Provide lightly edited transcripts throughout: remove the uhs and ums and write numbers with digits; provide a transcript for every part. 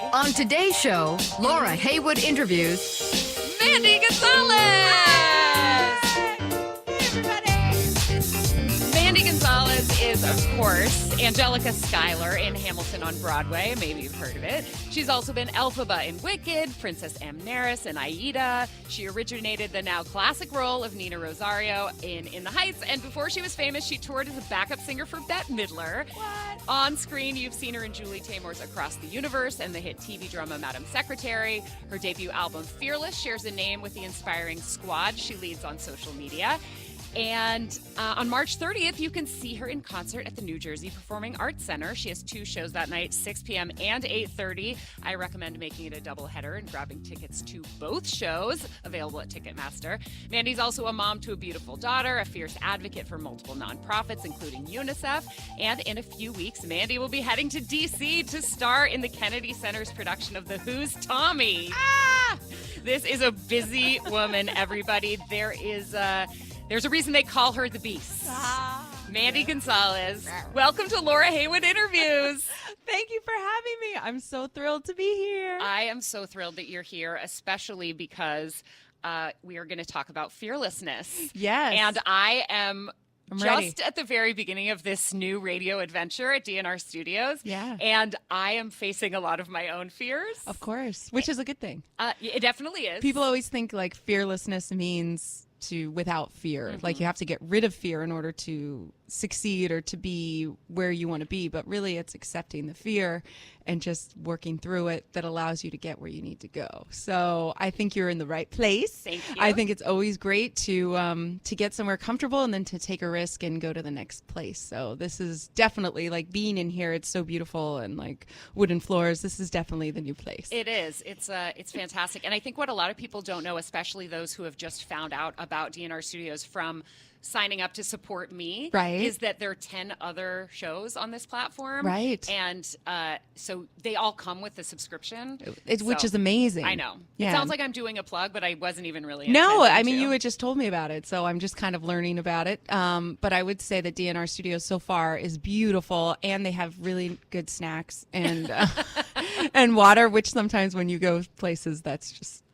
On today's show, Laura Heywood interviews Mandy Gonzalez! Hey, everybody! Mandy Gonzalez is, of course, Angelica Schuyler in Hamilton on Broadway. Maybe you've heard of it. She's also been Elphaba in Wicked, Princess Amneris in Aida. She originated the now classic role of Nina Rosario in The Heights. And before she was famous, she toured as a backup singer for Bette Midler. What? On screen, you've seen her in Julie Taymor's Across the Universe and the hit TV drama Madam Secretary. Her debut album, Fearless, shares a name with the inspiring squad she leads on social media. And on March 30th, you can see her in concert at the New Jersey Performing Arts Center. She has two shows that night, 6 p.m. and 8:30. I recommend making it a doubleheader and grabbing tickets to both shows, available at Ticketmaster. Mandy's also a mom to a beautiful daughter, a fierce advocate for multiple nonprofits, including UNICEF. And in a few weeks, Mandy will be heading to D.C. to star in the Kennedy Center's production of The Who's Tommy. This is a busy woman, everybody. There's a reason they call her the Beast. Mandy Gonzalez. Welcome to Laura Heywood Interviews. Thank you for having me. I'm so thrilled to be here. I am so thrilled that you're here, especially because we are going to talk about fearlessness. Yes. And I'm just ready. at the very beginning of this new radio adventure at DNR Studios. Yeah. And I am facing a lot of my own fears. Of course, which is a good thing. It definitely is. People always think like fearlessness means without fear. Like you have to get rid of fear in order to succeed or to be where you want to be. But really it's accepting the fear and just working through it that allows you to get where you need to go. So I think you're in the right place. Thank you. I think it's always great to get somewhere comfortable and then to take a risk and go to the next place. So this is definitely like being in here. It's so beautiful and like wooden floors. This is definitely the new place. It is. It's fantastic. And I think what a lot of people don't know, especially those who have just found out about DNR Studios from signing up to support me, Right. is that there are 10 other shows on this platform. Right. And so they all come with a subscription. Which So, is amazing. I know. Yeah. It sounds like I'm doing a plug, but I wasn't even really No, intending I mean, to. you had just told me about it, so I'm just kind of learning about it. But I would say that DNR Studios so far is beautiful, and they have really good snacks and and water, which sometimes when you go places,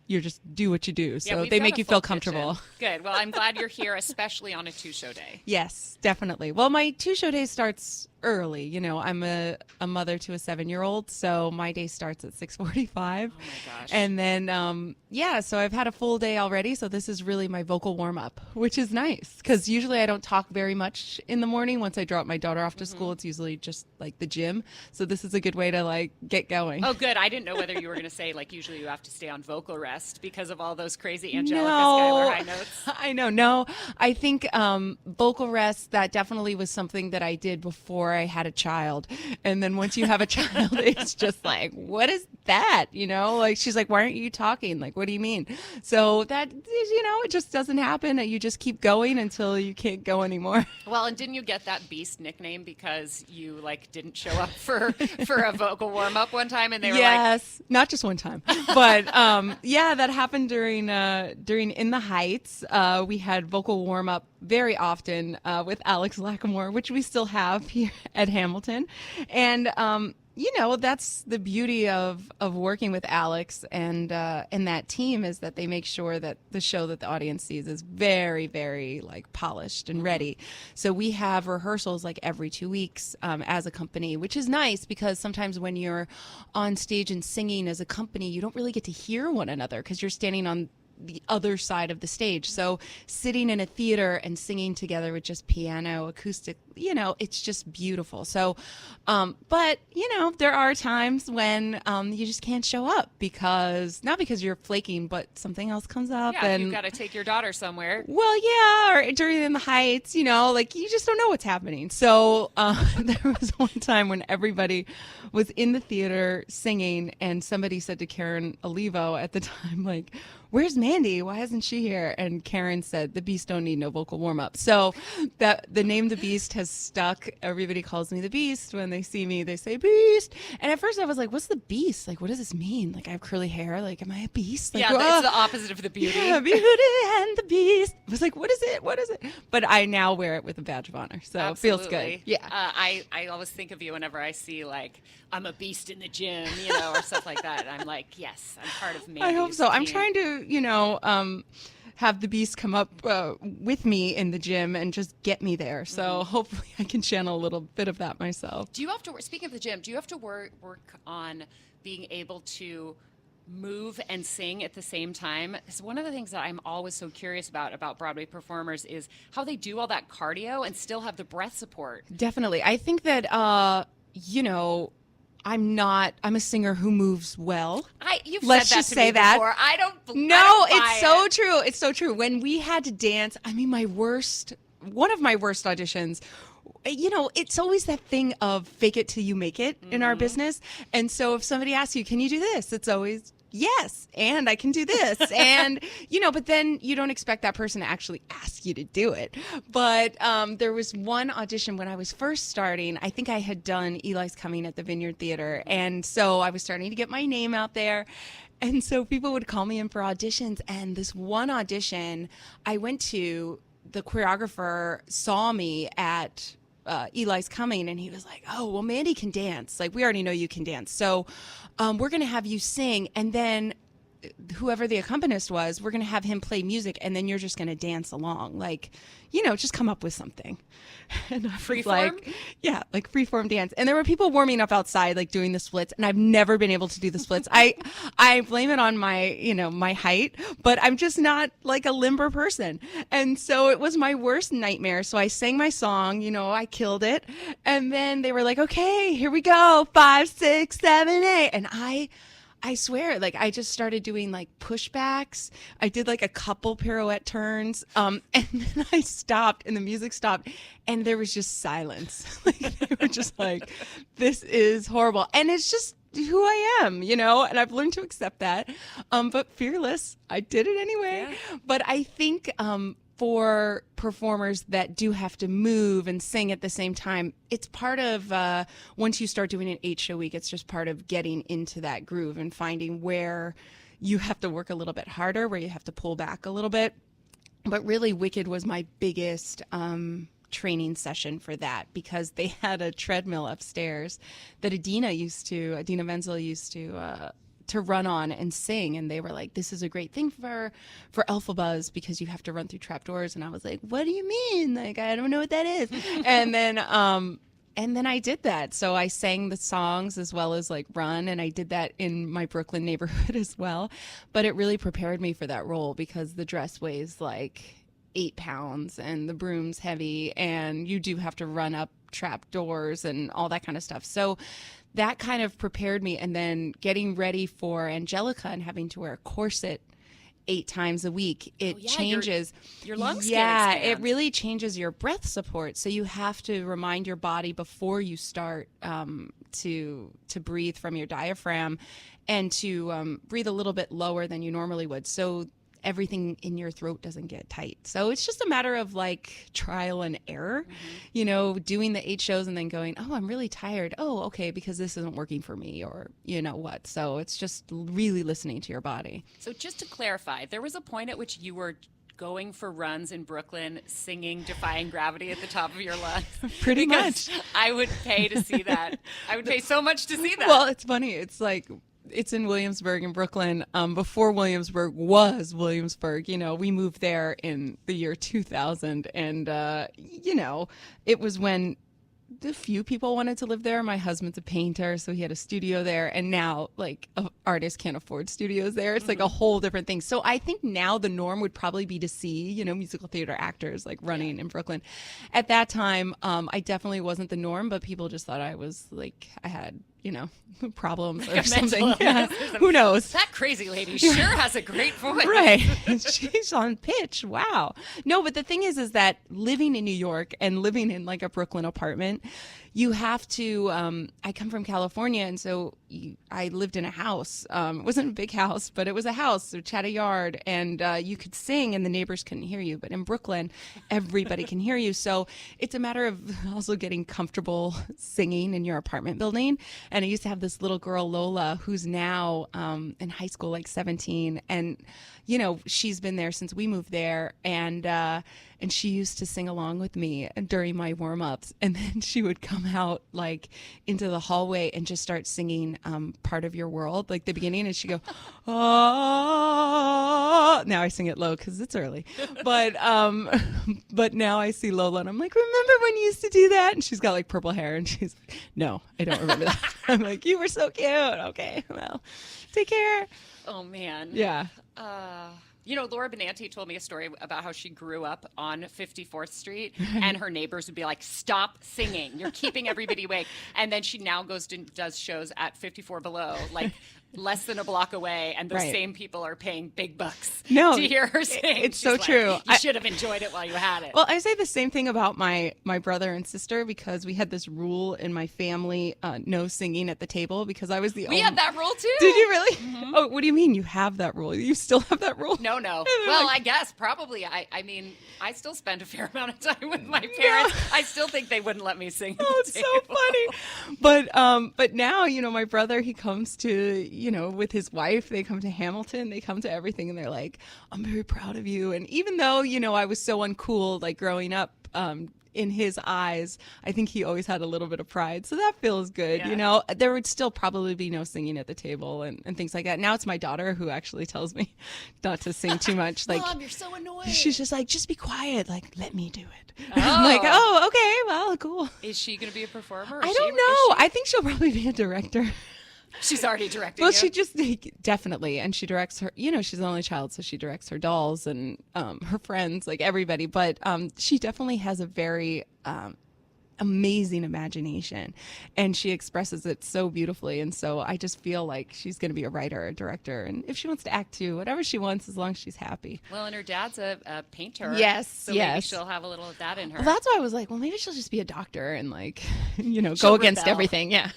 you just do what you do. Yeah, So we've they got make a you full feel comfortable. kitchen. Good. Well, I'm glad you're here, especially on a 2-show day. Yes, definitely. Well, my 2-show day starts early. You know, I'm a mother to a 7-year-old, so my day starts at 6:45. Oh my gosh. And then, so I've had a full day already. So this is really my vocal warm up, which is nice because usually I don't talk very much in the morning. Once I drop my daughter off to school, it's usually just like the gym. So this is a good way to like get going. Oh, good. I didn't know whether you were going to say, like, usually you have to stay on vocal rest because of all those crazy Angelica Schuyler high notes. I know. No, I think vocal rest, that definitely was something that I did before I had a child. And then once you have a child, it's just like, what is that? You know, like she's like, why aren't you talking? Like, what do you mean? So that, you know, it just doesn't happen. You just keep going until you can't go anymore. Well, and didn't you get that Beast nickname because you like didn't show up for a vocal warm up one time and they were like, Yes, not just one time, but that happened during In the Heights. We had vocal warm up very often with Alex Lacamoire, which we still have here at Hamilton, and you know, that's the beauty of working with Alex and that team, is that they make sure that the show that the audience sees is very, very like polished and ready. So we have rehearsals like every 2 weeks as a company, which is nice because sometimes when you're on stage and singing as a company, you don't really get to hear one another because you're standing on the other side of the stage. So sitting in a theater and singing together with just piano, acoustic, you know, it's just beautiful. So, but you know, there are times when you just can't show up not because you're flaking, but something else comes up. yeah, and you've got to take your daughter somewhere. well, yeah, or during In the Heights, you know, like you just don't know what's happening. So there was one time when everybody was in the theater singing, and somebody said to Karen Olivo at the time, like, where's Mandy? Why isn't she here? And Karen said, the Beast don't need no vocal warm up. So that the name The Beast has has stuck. Everybody calls me the Beast. When they see me, they say Beast. And at first I was like, what's the Beast? Like, what does this mean? Like, I have curly hair. Like, am I a beast? Like, Yeah, it's the opposite of the beauty. Yeah, Beauty and the Beast. I was like, what is it? What is it? But I now wear it with a badge of honor. So it feels good. Yeah. I always think of you whenever I see, like, I'm a beast in the gym, you know, or stuff like that. I'm like, yes, I'm part of Mandy's I hope so. team. I'm trying to, have the Beast come up with me in the gym and just get me there. So hopefully I can channel a little bit of that myself. Do you have to, speaking of the gym, do you have to work on being able to move and sing at the same time? Because one of the things that I'm always so curious about Broadway performers is how they do all that cardio and still have the breath support. Definitely. I think that, I'm a singer who moves well. You've Let's said that just to say me that. before. I don't It's so buy it. true. It's so true. When we had to dance, I mean, one of my worst auditions, it's always that thing of fake it till you make it in our business. And so if somebody asks you, can you do this? It's always, yes, and I can do this. And, but then you don't expect that person to actually ask you to do it. But there was one audition when I was first starting. I think I had done Eli's Coming at the Vineyard Theater. And so I was starting to get my name out there. And so people would call me in for auditions. And this one audition I went to, the choreographer saw me at Eli's Coming, and he was like, oh, well, Mandy can dance. Like, we already know you can dance. So we're going to have you sing, and then whoever the accompanist was, we're going to have him play music, and then you're just going to dance along. Like, just come up with something. And I was Freeform? like, yeah, like freeform dance. And there were people warming up outside, like doing the splits, and I've never been able to do the splits. I blame it on my, my height, but I'm just not like a limber person. And so it was my worst nightmare. So I sang my song, I killed it. And then they were like, okay, here we go. 5, 6, 7, 8. And I swear, like, I just started doing like pushbacks. I did like a couple pirouette turns. And then I stopped and the music stopped and there was just silence. Like, they were just like, this is horrible. And it's just who I am, and I've learned to accept that. But fearless, I did it anyway. Yeah. But I think, for performers that do have to move and sing at the same time, it's part of, once you start doing an 8-show week, it's just part of getting into that groove and finding where you have to work a little bit harder, where you have to pull back a little bit. But really, Wicked was my biggest training session for that, because they had a treadmill upstairs that Adina Menzel used to run on and sing, and they were like, this is a great thing for Elphabuzz because you have to run through trapdoors. And I was like, what do you mean? Like, I don't know what that is. and then I did that. So I sang the songs as well as like run, and I did that in my Brooklyn neighborhood as well. But it really prepared me for that role because the dress weighs like 8 pounds and the broom's heavy, and you do have to run up trapdoors and all that kind of stuff. So that kind of prepared me. And then getting ready for Angelica and having to wear a corset 8 times a week, it changes your lungs. Yeah, it really changes your breath support. So you have to remind your body before you start to breathe from your diaphragm and to breathe a little bit lower than you normally would. So everything in your throat doesn't get tight. So it's just a matter of like trial and error, doing the 8 shows and then going, oh, I'm really tired. Oh, okay, because this isn't working for me, or what. So it's just really listening to your body. So just to clarify, there was a point at which you were going for runs in Brooklyn singing Defying Gravity at the top of your lungs. Pretty much. I would pay to see that. I would pay so much to see that. Well, it's funny. It's like, it's in Williamsburg in Brooklyn. Before Williamsburg was Williamsburg, we moved there in the year 2000. And, it was when a few people wanted to live there. My husband's a painter, so he had a studio there. And now, like, artists can't afford studios there. It's like a whole different thing. So I think now the norm would probably be to see, musical theater actors like running in Brooklyn. At that time, I definitely wasn't the norm, but people just thought I was like, I had, problems or something. Yeah. Who knows? That crazy lady sure has a great voice. Right. She's on pitch. Wow. No, but the thing is that living in New York and living in like a Brooklyn apartment, you have to, I come from California, and so I lived in a house. It wasn't a big house, but it was a house, which had a yard, and you could sing and the neighbors couldn't hear you. But in Brooklyn, everybody can hear you. So it's a matter of also getting comfortable singing in your apartment building. And I used to have this little girl, Lola, who's now in high school, like 17. And, you know, she's been there since we moved there. And she used to sing along with me during my warm-ups. And then she would come out like into the hallway and just start singing Part of Your World, like the beginning. And she'd go, oh, now I sing it low because it's early. But now I see Lola and I'm like, remember when you used to do that? And she's got like purple hair and she's like, no, I don't remember that. I'm like, you were so cute. Okay, well, take care. Oh, man. Yeah. You know, Laura Benanti told me a story about how she grew up on 54th Street and her neighbors would be like, stop singing. You're keeping everybody awake. And then she now goes to does shows at 54 Below, like less than a block away. And those same people are paying big bucks to hear her sing. It's She's so like, true. You should have enjoyed it while you had it. Well, I say the same thing about my brother and sister because we had this rule in my family, no singing at the table because I was the only. We had that rule too. Did you really? Mm-hmm. Oh, what do you mean you have that rule? You still have that rule? No. Well, I guess probably. I mean, I still spend a fair amount of time with my parents. Yeah. I still think they wouldn't let me sing. Oh, it's so funny. But now, you know, my brother, he comes to, you know, with his wife, they come to Hamilton, they come to everything, and they're like, I'm very proud of you. And even though, you know, I was so uncool, like growing up, in his eyes, I think he always had a little bit of pride. So that feels good. Yeah. You know, there would still probably be no singing at the table and things like that. Now it's my daughter who actually tells me not to sing too much. Like, Mom, you're so annoying. She's just like, just be quiet. Like, let me do it. Oh. I'm like, oh, okay, well, cool. Is she going to be a performer? I don't know. I think she'll probably be a director. She's already directing. Well, she just definitely, and she directs her. You know, she's the only child, so she directs her dolls and her friends, like everybody. But she definitely has a very amazing imagination, and she expresses it so beautifully. And so I just feel like she's going to be a writer, a director, and if she wants to act too, whatever she wants, as long as she's happy. Well, and her dad's a painter. Yes, so maybe she'll have a little of that in her. Well, that's why I was like, well, maybe she'll just be a doctor and like, you know, go against everything. Yeah.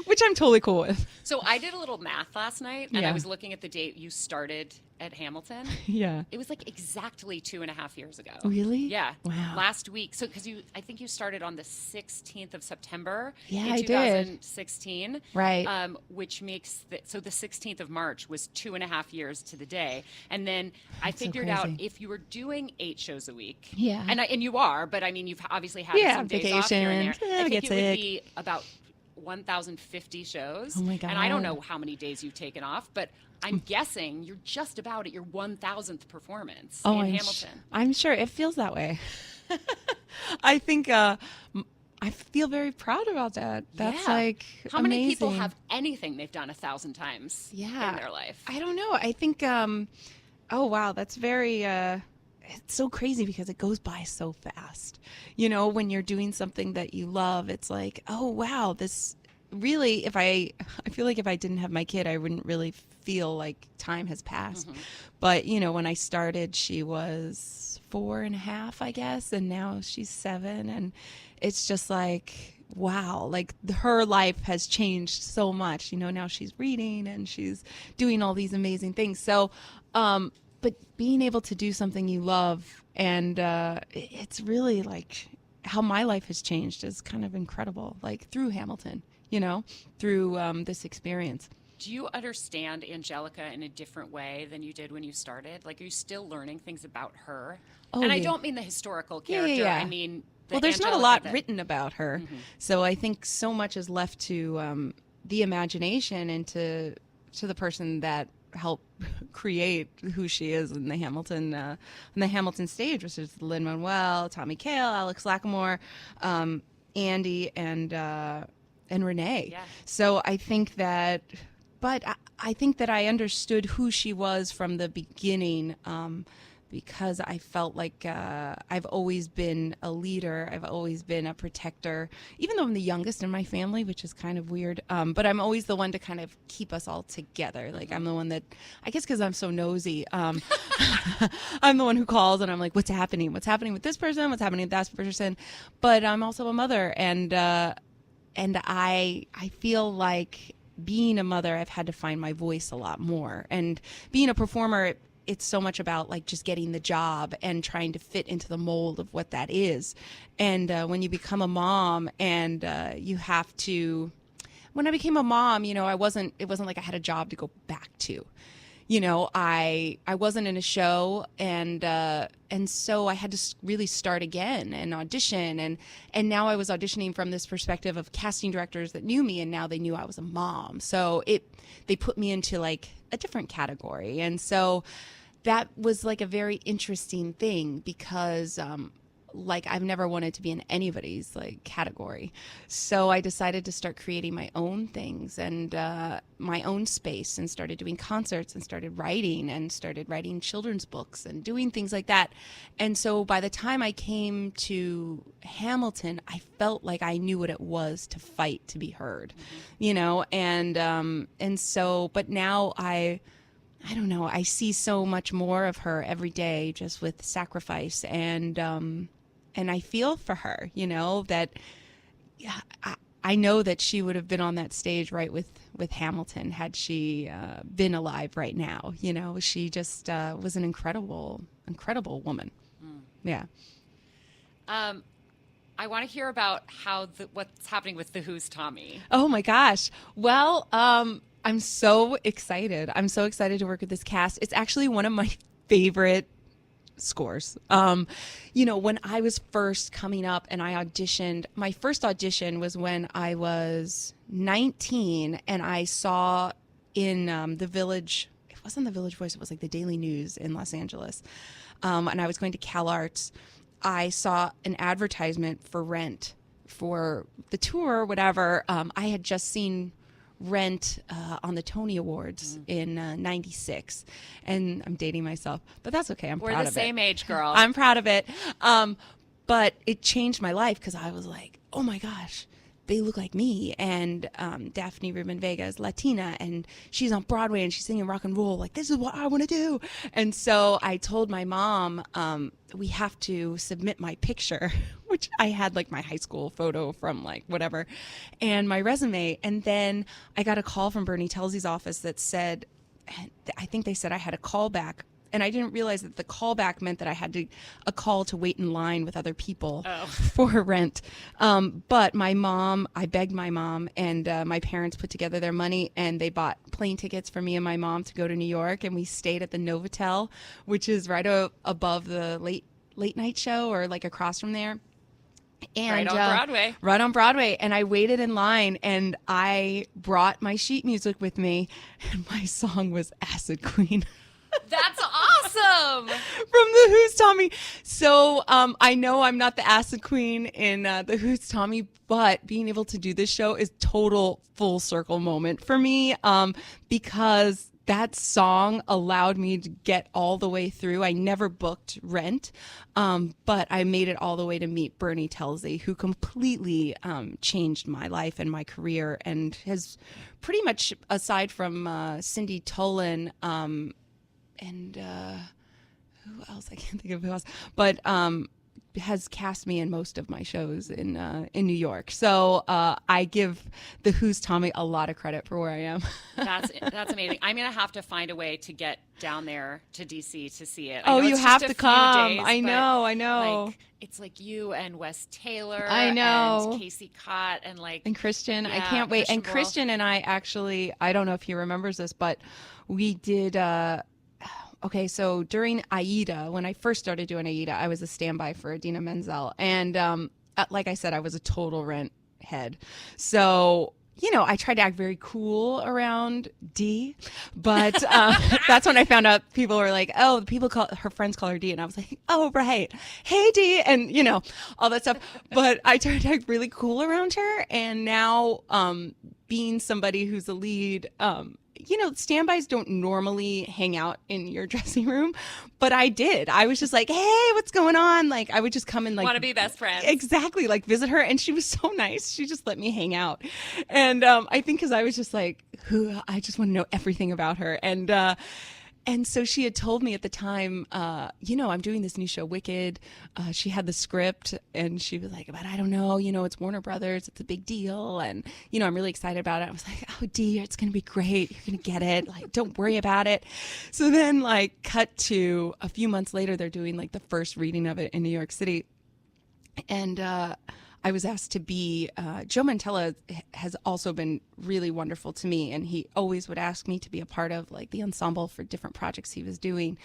Which I'm totally cool with. So I did a little math last night, and I was looking at the date you started at Hamilton. Yeah. It was like exactly 2.5 years ago. Really? Yeah. Wow. Last week. So, because I think you started on the 16th of September. Yeah, in I 2016. Did. Right. Which makes, so the 16th of March was 2.5 years to the day. And then I figured out if you were doing 8 shows a week. Yeah. And you are, but I mean, you've obviously had some days off here and there. I think it would be about 1,050 shows. Oh my God. And I don't know how many days you've taken off, but I'm guessing you're just about at your 1,000th performance in Hamilton. I'm sure it feels that way. I think I feel very proud about that. That's like how amazing. Many people have anything they've done 1,000 times in their life? I don't know. I think oh wow, that's very it's so crazy because it goes by so fast. You know, when you're doing something that you love, it's like, oh wow, this really, I feel like if I didn't have my kid, I wouldn't really feel like time has passed. Mm-hmm. But, you know, when I started, she was 4.5, I guess, and now she's 7. And it's just like, wow, like her life has changed so much. You know, now she's reading and she's doing all these amazing things. So, but being able to do something you love, and it's really like how my life has changed is kind of incredible, like through Hamilton, you know, through this experience. Do you understand Angelica in a different way than you did when you started? Like, are you still learning things about her? Oh, and I don't mean the historical character. Yeah. I mean, well, there's not a lot written about her. Mm-hmm. So I think so much is left to the imagination and to the person that helped create who she is in the Hamilton stage, which is Lin-Manuel, Tommy Kail, Alex Lacamoire, Andy, and Renee. Yeah. So I think that. But I think that I understood who she was from the beginning, because I felt like I've always been a leader. I've always been a protector, even though I'm the youngest in my family, which is kind of weird. But I'm always the one to kind of keep us all together. Like I'm the one that, I guess because I'm so nosy, I'm the one who calls and I'm like, what's happening? What's happening with this person? What's happening with that person? But I'm also a mother, and I feel like being a mother, I've had to find my voice a lot more. And being a performer, it's so much about like just getting the job and trying to fit into the mold of what that is. And when you become a mom and you have to, when I became a mom, you know, it wasn't like I had a job to go back to. You know, I wasn't in a show, and so I had to really start again and audition, and now I was auditioning from this perspective of casting directors that knew me, and now they knew I was a mom. So they put me into like a different category, and so that was like a very interesting thing because like I've never wanted to be in anybody's like category. So I decided to start creating my own things and my own space, and started doing concerts and started writing children's books and doing things like that. And so by the time I came to Hamilton, I felt like I knew what it was to fight to be heard, you know, and so, but now I don't know, I see so much more of her every day just with sacrifice, and I feel for her, you know, that I know that she would have been on that stage right with Hamilton had she been alive right now. You know, she just was an incredible woman. Yeah. I want to hear about what's happening with The Who's Tommy. Oh my gosh. Well, I'm so excited. I'm so excited to work with this cast. It's actually one of my favorite scores. You know, when I was first coming up and I auditioned, my first audition was when I was 19, and I saw in the Village, it wasn't the Village Voice, it was like the Daily News in Los Angeles, and I was going to Cal Arts. I saw an advertisement for Rent for the tour or whatever. I had just seen Rent on the Tony Awards in 96, and I'm dating myself, but that's okay. I'm proud of it. We're the same age, girl. I'm proud of it. But it changed my life because I was like, oh my gosh, they look like me. And Daphne Rubin Vega is Latina, and she's on Broadway and she's singing rock and roll. Like, this is what I want to do. And so I told my mom, we have to submit my picture, which I had like my high school photo from like whatever, and my resume. And then I got a call from Bernie Telsey's office that said, I think they said I had a callback. And I didn't realize that the callback meant that I had a call to wait in line with other people for Rent. But my mom, I begged my mom, and my parents put together their money, and they bought plane tickets for me and my mom to go to New York. And we stayed at the Novotel, which is right above the late night show, or like across from there. And, right on Broadway. Right on Broadway. And I waited in line, and I brought my sheet music with me, and my song was Acid Queen. That's awesome. From The Who's Tommy. So I know I'm not the acid queen in The Who's Tommy, but being able to do this show is total full circle moment for me, because that song allowed me to get all the way through. I never booked Rent, but I made it all the way to meet Bernie Telsey, who completely changed my life and my career, and has pretty much, aside from Cindy Tolan, and who else? I can't think of who else, but has cast me in most of my shows in New York. So I give The Who's Tommy a lot of credit for where I am. That's amazing. I'm gonna have to find a way to get down there to DC to see it. Oh, you have to come. Days, I know. Like, it's like you and Wes Taylor. I know. And Casey Cott and Christian. Yeah, I can't wait. Christian And Christian and I actually, I don't know if he remembers this, but we did. Okay, so during Aida, when I first started doing Aida, I was a standby for Idina Menzel. And like I said, I was a total Rent head. So, you know, I tried to act very cool around Dee. But that's when I found out people were like, oh, her friends call her Dee. And I was like, oh, right. Hey, Dee. And, you know, all that stuff. But I tried to act really cool around her. And now being somebody who's a lead, standbys don't normally hang out in your dressing room, but I did. I was just like, hey, what's going on? Like, I would just come and like, want to be best friends. Exactly. Like visit her. And she was so nice. She just let me hang out. And I think because I was just like, I just want to know everything about her. And so she had told me at the time, I'm doing this new show, Wicked. She had the script and she was like, but I don't know, it's Warner Brothers. It's a big deal. And, I'm really excited about it. I was like, oh, dear, it's going to be great. You're going to get it. Like, don't worry about it. So then like cut to a few months later, they're doing like the first reading of it in New York City. And, I was asked to be, Joe Mantello has also been really wonderful to me. And he always would ask me to be a part of like the ensemble for different projects he was doing.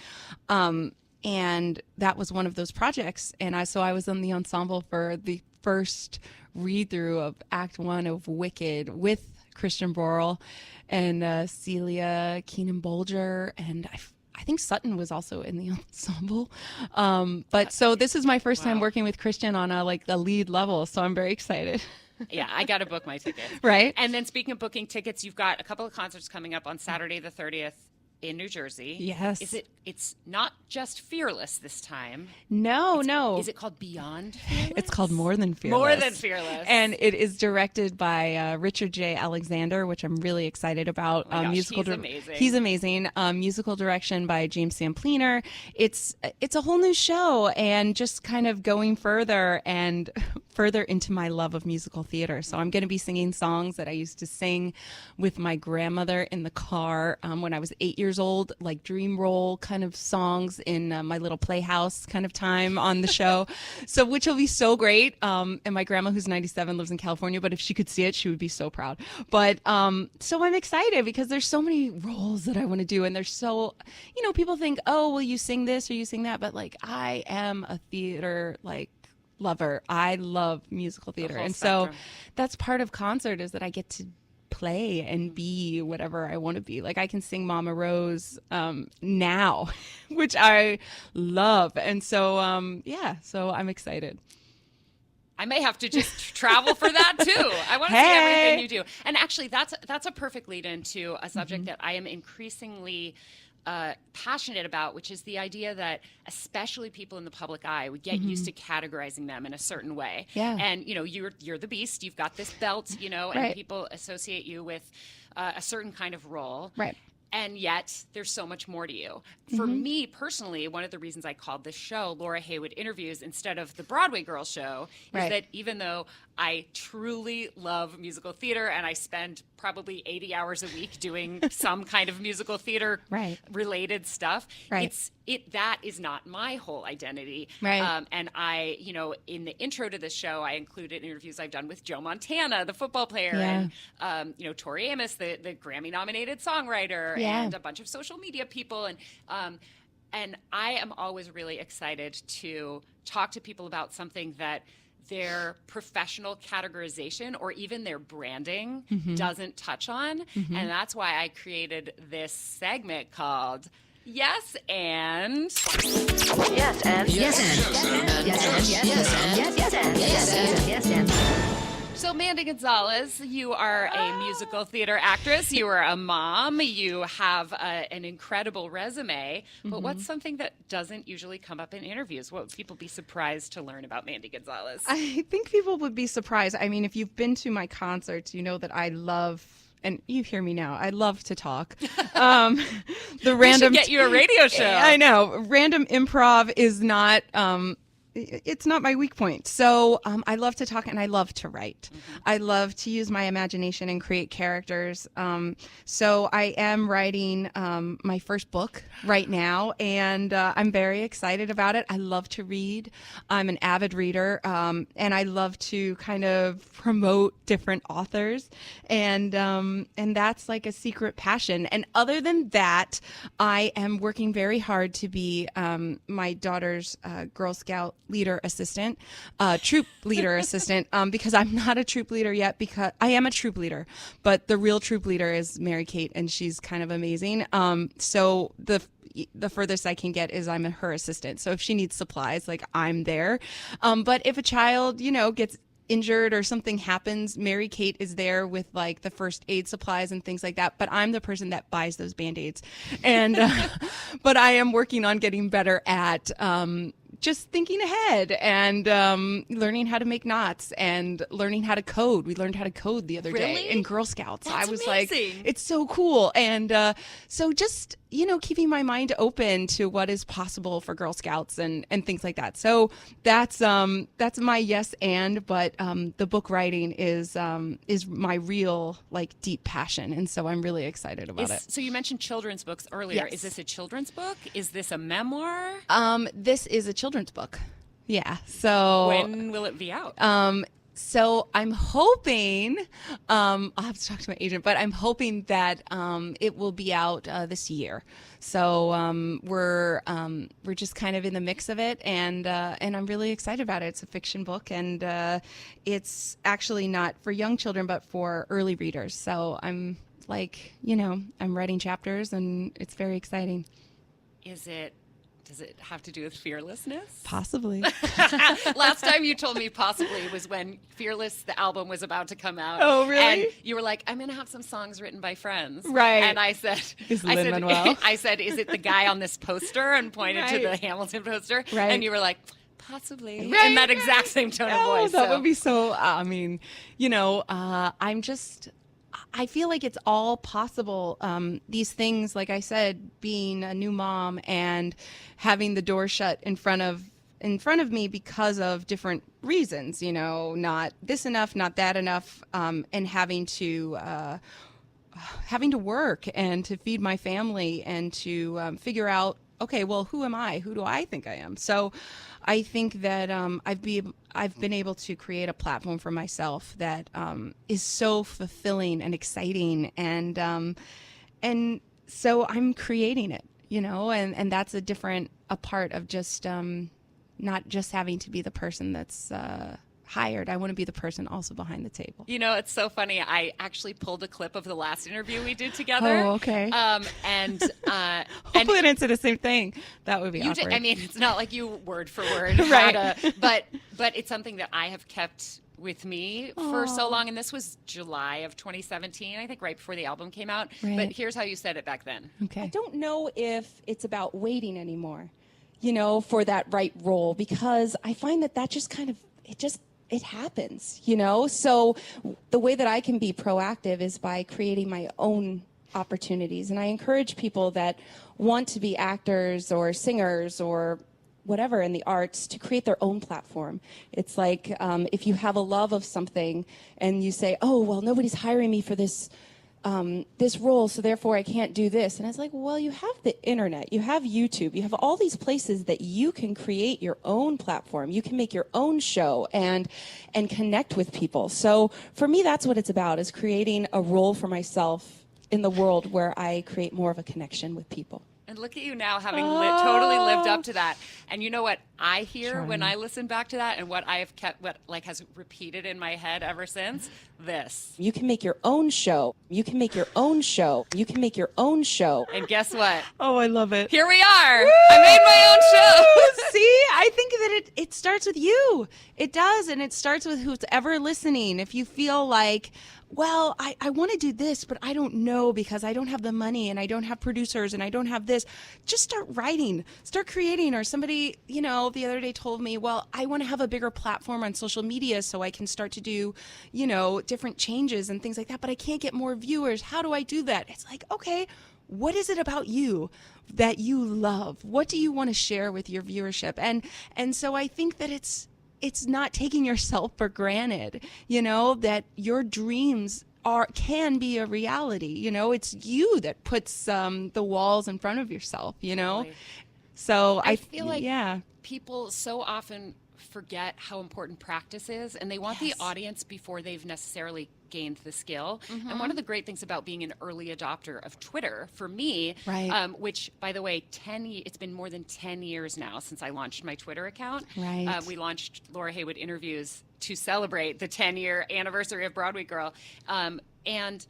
And that was one of those projects. And so I was in the ensemble for the first read through of Act 1 of Wicked with Christian Borle and Celia Keenan Bolger. And I think Sutton was also in the ensemble. But so this is my first time working with Christian on a lead level. So I'm very excited. Yeah, I got to book my tickets. Right. And then speaking of booking tickets, you've got a couple of concerts coming up on Saturday the 30th in New Jersey. Yes. It's not just Fearless this time. No. Is it called Beyond Fearless? It's called More Than Fearless. More Than Fearless. And it is directed by Richard J. Alexander, which I'm really excited about. Oh my gosh, he's amazing. He's amazing. Musical direction by James Sampliner. It's a whole new show and just kind of going further and further into my love of musical theater. So I'm going to be singing songs that I used to sing with my grandmother in the car when I was 8 years old, like dream roll kind of songs in my little playhouse kind of time on the show. So which will be so great. And my grandma, who's 97, lives in California, but if she could see it, she would be so proud. But so I'm excited because there's so many roles that I want to do. And there's so, people think, oh, will you sing this or you sing that? But like, I am a theater, lover. I love musical theater. And spectrum. So that's part of concert is that I get to play and be whatever I want to be. Like I can sing Mama Rose now, which I love. And so, so I'm excited. I may have to just travel for that too. I want to see everything you do. And actually, that's a perfect lead into a subject that I am increasingly passionate about, which is the idea that especially people in the public eye, we get used to categorizing them in a certain way. Yeah. And you're the beast. You've got this belt, and Right. people associate you with a certain kind of role. Right. And yet there's so much more to you. For me personally, one of the reasons I called this show Laura Heywood Interviews instead of the Broadway Girl Show is Right. that even though I truly love musical theater and I spend probably 80 hours a week doing some kind of musical theater Right. related stuff, Right. that is not my whole identity. Right. And I, in the intro to this show, I included interviews I've done with Joe Montana, the football player, and Tori Amos, the Grammy-nominated songwriter, Yeah. and a bunch of social media people, and I am always really excited to talk to people about something that their professional categorization or even their branding doesn't touch on, and that's why I created this segment called Yes and. Yes and. Yes and. Yes and. Yes and. Yes and. Yes and. Yes and. So, Mandy Gonzalez, you are a musical theater actress. You are a mom. You have an incredible resume. But what's something that doesn't usually come up in interviews? What would people be surprised to learn about Mandy Gonzalez? I think people would be surprised. I mean, if you've been to my concerts, you know that I love, and you hear me now, I love to talk. The random we should get you a radio show. I know. Random improv is not it's not my weak point. So I love to talk and I love to write. I love to use my imagination and create characters. So I am writing my first book right now, and I'm very excited about it. I love to read. I'm an avid reader, and I love to kind of promote different authors, and that's like a secret passion. And other than that, I am working very hard to be my daughter's Girl Scout leader assistant, troop leader assistant, because I'm not a troop leader yet, because I am a troop leader, but the real troop leader is Mary Kate, and she's kind of amazing. So the furthest I can get is I'm her assistant. So if she needs supplies, like I'm there. But if a child, gets injured or something happens, Mary Kate is there with like the first aid supplies and things like that. But I'm the person that buys those Band-Aids. And, but I am working on getting better at, just thinking ahead and learning how to make knots and learning how to code. We learned how to code the other day in Girl Scouts. That's I was amazing. like, it's so cool. And so just, keeping my mind open to what is possible for Girl Scouts and things like that. So that's my yes and, but the book writing is my real like deep passion. And so I'm really excited about it. So you mentioned children's books earlier. Yes. Is this a children's book? Is this a memoir? This is a children's book. Yeah. So When will it be out? So I'm hoping, I'll have to talk to my agent, but I'm hoping that it will be out this year. So we're just kind of in the mix of it, and I'm really excited about it. It's a fiction book, and it's actually not for young children, but for early readers. So I'm like, I'm writing chapters, and it's very exciting. Does it have to do with fearlessness? Possibly. Last time you told me possibly was when Fearless, the album, was about to come out. Oh, really? And you were like, I'm going to have some songs written by friends. Right. And I said, Is Lin-Manuel? I said, is it the guy on this poster? And pointed to the Hamilton poster. Right. And you were like, possibly. Right, in that exact same tone of voice. That would be so, I feel like it's all possible. These things, like I said, being a new mom and having the door shut in front of me because of different reasons, not this enough, not that enough, and having to work and to feed my family and to figure out, okay, well, who am I? Who do I think I am? So I think that I've been able to create a platform for myself that is so fulfilling and exciting, and so I'm creating it, and that's a part of just not just having to be the person that's hired. I want to be the person also behind the table. It's so funny. I actually pulled a clip of the last interview we did together. Oh, okay. Hopefully I didn't say the same thing. That would be awkward. It's not like you word for word, Right. but it's something that I have kept with me for so long. And this was July of 2017, I think, right before the album came out. Right. But here's how you said it back then. Okay. I don't know if it's about waiting anymore, for that right role, because I find that just kind of, it happens, So the way that I can be proactive is by creating my own opportunities. And I encourage people that want to be actors or singers or whatever in the arts to create their own platform. It's like if you have a love of something and you say, oh, well, nobody's hiring me for this role, so therefore I can't do this. And it's like, well, you have the internet, you have YouTube, you have all these places that you can create your own platform. You can make your own show and connect with people. So for me, that's what it's about, is creating a role for myself in the world where I create more of a connection with people. And look at you now having totally lived up to that. And you know what I hear when I listen back to that, and what I have kept, has repeated in my head ever since? This. You can make your own show. You can make your own show. You can make your own show. And guess what? Oh, I love it. Here we are. Woo! I made my own show. See, I think that it starts with you. It does, and it starts with who's ever listening. If you feel like, well, I want to do this, but I don't know because I don't have the money and I don't have producers and I don't have this. Just start writing, start creating. Or somebody, the other day told me, well, I want to have a bigger platform on social media so I can start to do, different changes and things like that, but I can't get more viewers. How do I do that? It's like, okay, what is it about you that you love? What do you want to share with your viewership? And so I think that it's not taking yourself for granted, that your dreams can be a reality. It's you that puts the walls in front of yourself, Totally. So I feel like yeah. people so often forget how important practice is, and they want the audience before they've necessarily gained the skill. Mm-hmm. And one of the great things about being an early adopter of Twitter, for me, right. Which, by the way, it's been more than 10 years now since I launched my Twitter account. Right. We launched Laura Heywood Interviews to celebrate the 10-year anniversary of Broadway Girl. And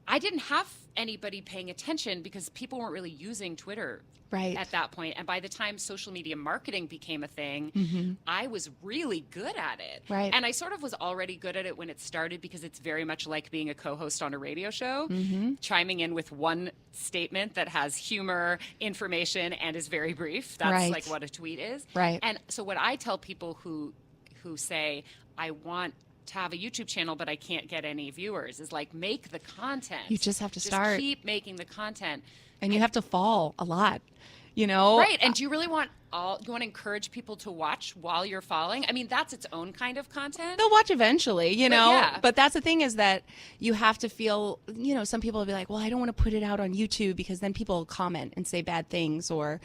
I didn't have anybody paying attention because people weren't really using Twitter Right. at that point. And by the time social media marketing became a thing, I was really good at it. Right. And I sort of was already good at it when it started because it's very much like being a co-host on a radio show, chiming in with one statement that has humor, information, and is very brief. That's Right. like what a tweet is. Right. And so what I tell people who say, I want to have a YouTube channel, but I can't get any viewers, is like, make the content. You just have to start. Keep making the content. And you have to fall a lot, you know? Right. And do you really want you want to encourage people to watch while you're falling? I mean, that's its own kind of content. They'll watch eventually, you know? yeah. But that's the thing, is that you have to feel, you know, some people will be like, well, I don't want to put it out on YouTube because then people will comment and say bad things, or,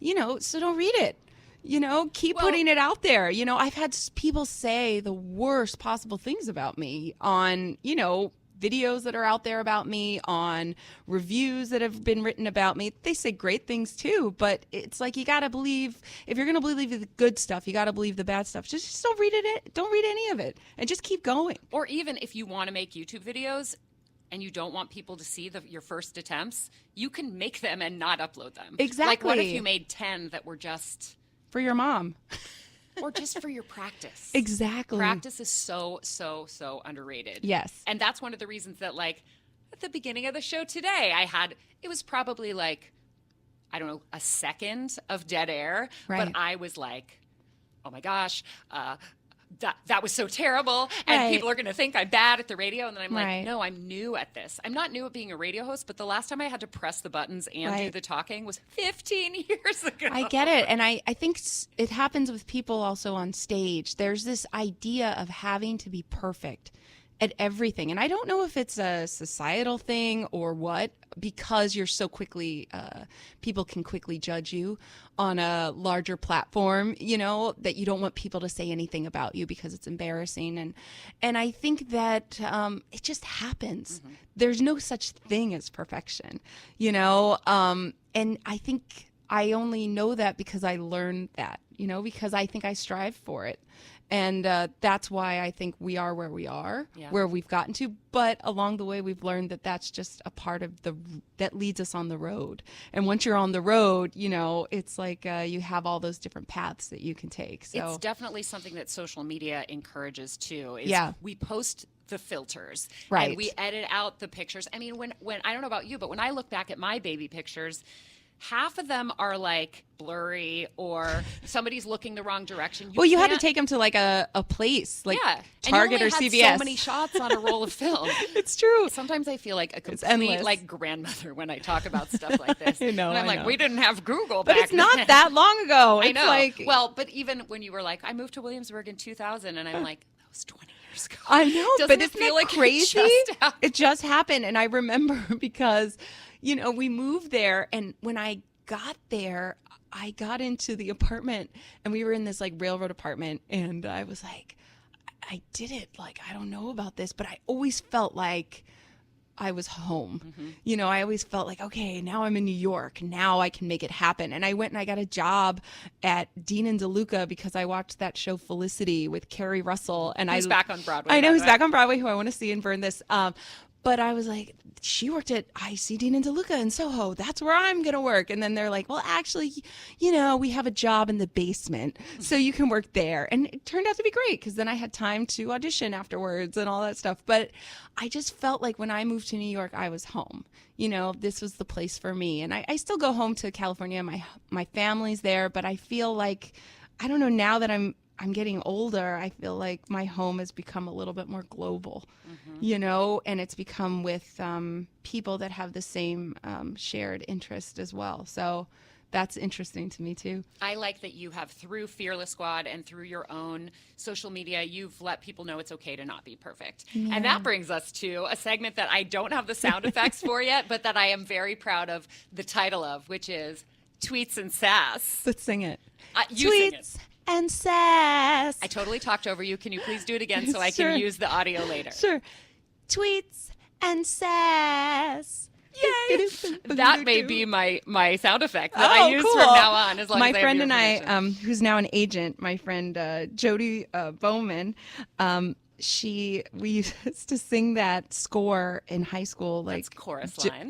you know, so don't read it. You know, keep putting it out there. You know, I've had people say the worst possible things about me on, you know, videos that are out there about me, on reviews that have been written about me. They say great things too, but it's like, you got to believe, if you're going to believe the good stuff, you got to believe the bad stuff. Just don't read it. Don't read any of it, and just keep going. Or even if you want to make YouTube videos and you don't want people to see your first attempts, you can make them and not upload them. Exactly. Like, what if you made 10 that were just... For your mom. Or just for your practice. Exactly. Practice is so, so, so underrated. Yes. And that's one of the reasons that, like, at the beginning of the show today, it was probably like, I don't know, a second of dead air. Right. But I was like, oh my gosh, that was so terrible. And Right. people are going to think I'm bad at the radio. And then I'm like, Right. no, I'm new at this. I'm not new at being a radio host, but the last time I had to press the buttons and do Right. the talking was 15 years ago. I get it. And I think it happens with people also on stage. There's this idea of having to be perfect at everything. And I don't know if it's a societal thing or what, because you're so quickly, people can quickly judge you on a larger platform, you know, that you don't want people to say anything about you because it's embarrassing. And I think that it just happens. There's no such thing as perfection, you know, and I think I only know that because I learned that, you know, because I think I strive for it. And that's why I think we are where we are, where we've gotten to. But along the way, we've learned that that's just a part of that leads us on the road. And once you're on the road, you know, it's like you have all those different paths that you can take. So it's definitely something that social media encourages too. We post the filters, Right. and we edit out the pictures. I mean, when I don't know about you, but when I look back at my baby pictures, half of them are like blurry, or somebody's looking the wrong direction. You had to take them to like a place like Target or and you only CVS. had so many shots on a roll of film. It's true. Sometimes I feel like a complete endless. like grandmother when I talk about stuff like this. I know, and I'm I like, know. we didn't have Google But back it's not then. that long ago. I It's know. like, Well, but even when you were like, I moved to Williamsburg in 2000, and I'm like, that was 20 years ago. I know, Doesn't but it isn't feel that like crazy? It just happened? It just happened. And I remember because, you know, we moved there, and when I got there, I got into the apartment, and we were in this like railroad apartment, and I was like, I did it. Like, I don't know about this, but I always felt like I was home. You know, I always felt like, okay, now I'm in New York. Now I can make it happen. And I went and I got a job at Dean and DeLuca because I watched that show Felicity with Carrie Russell. And He's back on Broadway. I know by he's the way. back on Broadway, who I want to see and burn this. But I was like, she worked at IC Dean and DeLuca in Soho. That's where I'm going to work. And then they're like, well, actually, you know, we have a job in the basement, so you can work there. And it turned out to be great because then I had time to audition afterwards and all that stuff. But I just felt like when I moved to New York, I was home. You know, this was the place for me. And I still go home to California. My family's there. But I feel like, I don't know, now that I'm getting older, I feel like my home has become a little bit more global, you know, and it's become with people that have the same shared interest as well. So that's interesting to me too. I like that you have, through Fearless Squad and through your own social media, you've let people know it's okay to not be perfect. And that brings us to a segment that I don't have the sound effects for yet, but that I am very proud of the title of, which is Tweets and Sass. Let's sing it. You sing it. Tweets and sass. I totally talked over you. Can you please do it again so I Sure. can use the audio later? Sure. Tweets and sass. Yay! That may be my sound effect that I use cool. from now on. As long my as friend I and have your permission. I, who's now an agent, my friend Jody Bowman, we used to sing that score in high school, like That's chorus line.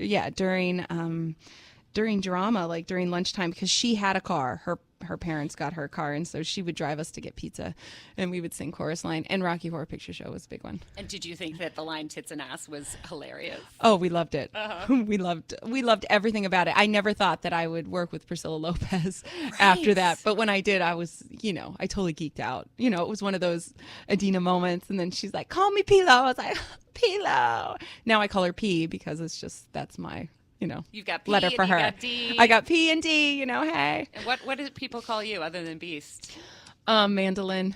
during drama, like during lunchtime, because she had a car. Her parents got her a car, and so she would drive us to get pizza, and we would sing chorus line. And Rocky Horror Picture Show was a big one. And did you think that the line "tits and ass" was hilarious? Oh, we loved it. We loved everything about it. I never thought that I would work with Priscilla Lopez after that, but when I did, I was, I totally geeked out. It was one of those Adina moments, and then she's like, "Call me Pilo." I was like, "Pilo." Now I call her P because that's my You've got P letter and for her. You got D. I got P and D. Hey. And what do people call you other than Beast? Mandolin.